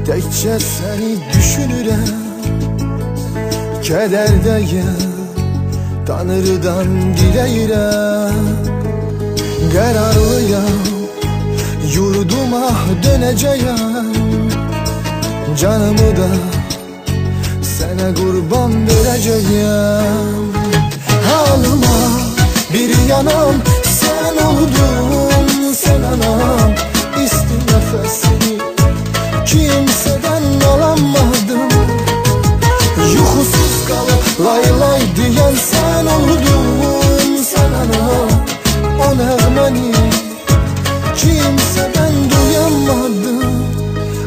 Təkcə səni düşünürəm, kədərdəyəm, Tanrıdan diləyirəm. Qərarlıyam, yurduma dönəcəyəm, canımı da sənə qurban verəcəyəm. Halıma bir yanam, sən oldun, sən anam, isti nəfəsini kimseden alamadım. Yuxusuz kalıp lay lay diyen sen oldun, sen anam. O nəğməni kimseden duyamadım.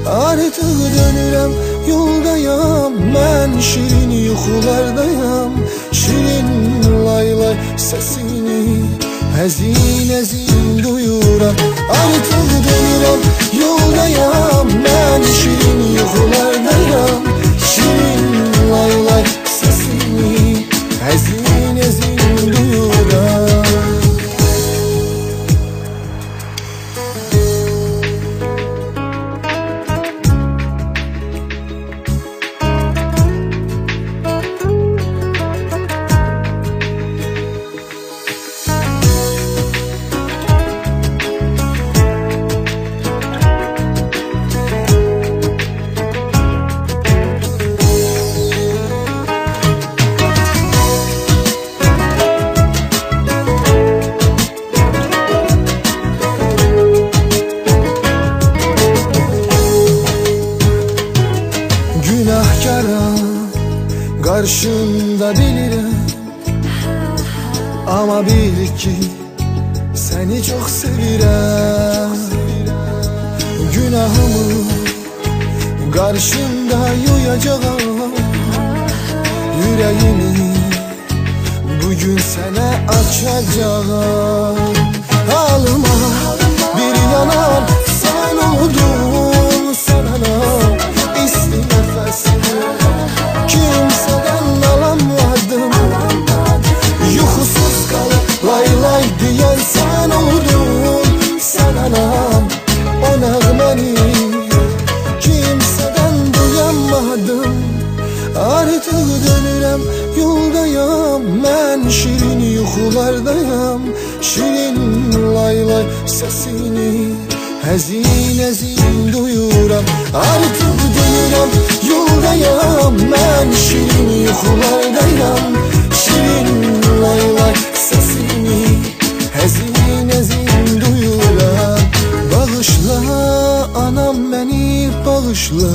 Artıq dönürəm, yoldayam, mən şirin yuxulardayam. Şirin lay lay sesini həzin həzin duyuram. Artıq dönürəm, yoldayam, mən şirin yuxulardayam. Şirin lay lay sesini həzin həzin duyuram. Karşında bilirim, ama bil ki seni çok sevirəm. Günahımı karşında yuyacağım, yüreğimi bugün sana açacağım. Halıma bir yanam, sen oldun, sen anam, isti nefesini kimseden alamadım. Yuxusuz kalıp lay lay diyen sen oldun, sen anam. O nəğməni kimseden duyamadım. Artıq dönürəm, yoldayam, mən şirin yuxulardayam. Şirin lay lay sesini həzin həzin duyuram. Artıq dönürəm, yoldayam, mən şirin yuxulardayam. Şirin lay lay sesini həzin həzin duyuram. Bağışla anam, beni bağışla.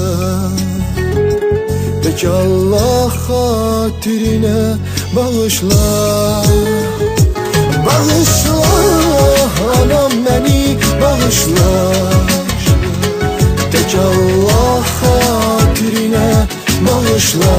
Peki Allah xatirinə bağışla. Bağışla anam, beni bağışla. Tek Allah xatirinə bağışla.